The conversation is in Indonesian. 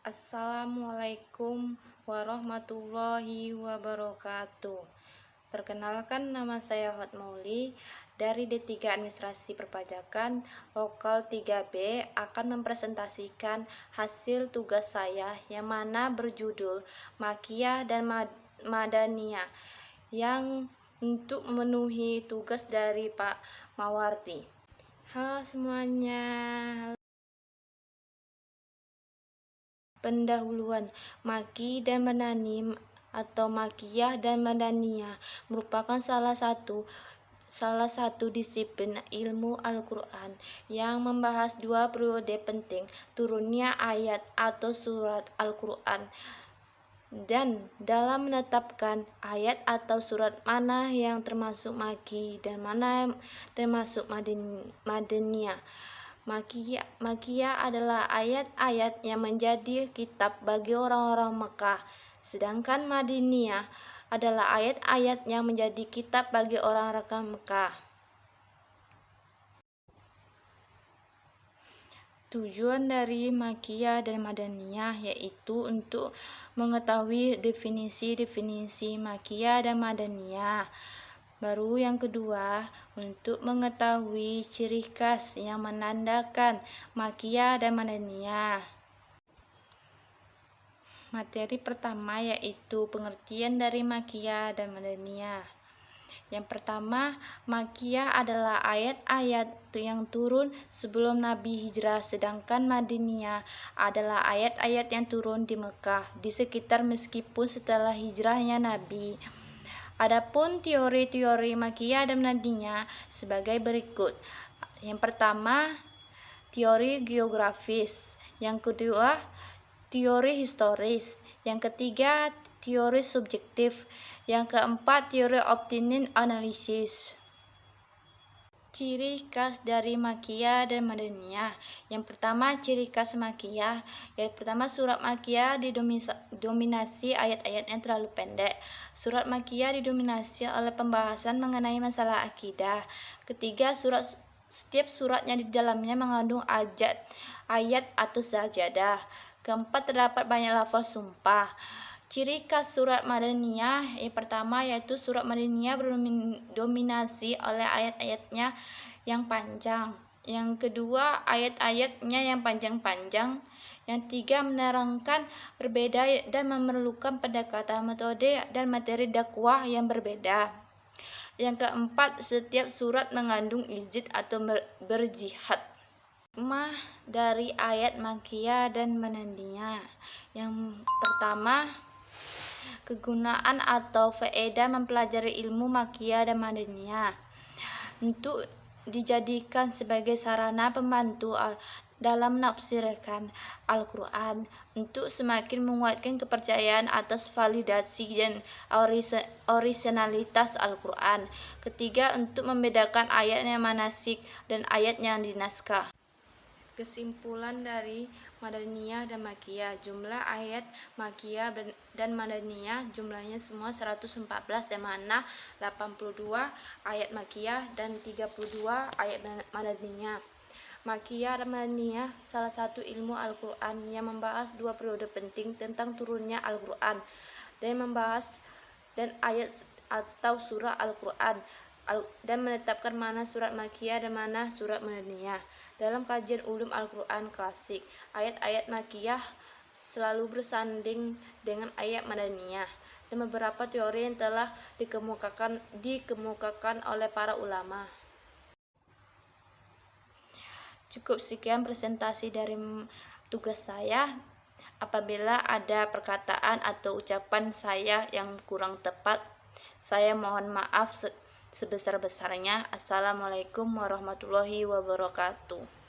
Assalamualaikum warahmatullahi wabarakatuh. Perkenalkan, nama saya Hot Mauli dari D3 Administrasi Perpajakan Lokal 3B akan mempresentasikan hasil tugas saya yang mana berjudul Makiyah dan Madaniyah yang untuk memenuhi tugas dari Pak Mawardi. Halo semuanya. Pendahuluan. Maki dan Madani atau Makiyah dan Madaniyah merupakan salah satu disiplin ilmu Al-Quran yang membahas dua periode penting turunnya ayat atau surat Al-Quran dan dalam menetapkan ayat atau surat mana yang termasuk Maki dan mana yang termasuk Madaniyah. Makiyah adalah ayat-ayat yang menjadi kitab bagi orang-orang Mekah, sedangkan Madaniyah adalah ayat-ayat yang menjadi kitab bagi orang-orang Mekah. Tujuan dari Makiyah dan Madaniyah yaitu untuk mengetahui definisi-definisi Makiyah dan Madaniyah. Baru yang kedua, untuk mengetahui ciri khas yang menandakan Makiyah dan Madaniyah. Materi pertama yaitu pengertian dari Makiyah dan Madaniyah. Yang pertama, Makiyah adalah ayat-ayat yang turun sebelum Nabi hijrah, sedangkan Madaniyah adalah ayat-ayat yang turun di Mekah di sekitar meskipun setelah hijrahnya Nabi. Adapun teori-teori Makiyah dan Madaniyah sebagai berikut. Yang pertama, teori geografis. Yang kedua, teori historis. Yang ketiga, teori subjektif. Yang keempat, teori opinion analisis. Ciri khas dari Makiyah dan Madaniyah. Yang pertama, ciri khas Makiyah. Yang pertama, surat Makiyah didominasi ayat-ayat yang terlalu pendek. Surat Makiyah didominasi oleh pembahasan mengenai masalah akidah. Ketiga, setiap suratnya di dalamnya mengandung ayat atau sajadah. Keempat, terdapat banyak lafaz sumpah. Ciri khas surat Madaniyah yang pertama yaitu surat Madaniyah berdominasi oleh ayat-ayatnya yang panjang. Yang kedua, ayat-ayatnya yang panjang-panjang. Yang tiga, menerangkan berbeda dan memerlukan pendekatan metode dan materi dakwah yang berbeda. Yang keempat, setiap surat mengandung izin atau berjihad. Hikmah dari ayat Makiyah dan Madaniyah. Yang pertama, kegunaan atau faedah mempelajari ilmu Makiyah dan Madaniyah untuk dijadikan sebagai sarana pembantu dalam menafsirkan Al-Quran, untuk semakin menguatkan kepercayaan atas validasi dan orisinalitas Al-Quran. Ketiga, untuk membedakan ayat yang manasik dan ayat yang dinaskah. Kesimpulan dari Madaniyah dan Makiyah. Jumlah ayat Makiyah dan Madaniyah jumlahnya semua 114, yang mana 82 ayat Makiyah dan 32 ayat Madaniyah. Makiyah dan Madaniyah salah satu ilmu Al-Quran yang membahas dua periode penting tentang turunnya Al-Quran dan ayat atau surah Al-Quran dan menetapkan mana surat Makiyah dan mana surat Madaniyah. Dalam kajian ulum Al-Quran klasik, ayat-ayat Makiyah selalu bersanding dengan ayat Madaniyah dan beberapa teori yang telah dikemukakan oleh para ulama. Cukup sekian presentasi dari tugas saya. Apabila ada perkataan atau ucapan saya yang kurang tepat, saya mohon maaf sebesar-besarnya. Assalamualaikum warahmatullahi wabarakatuh.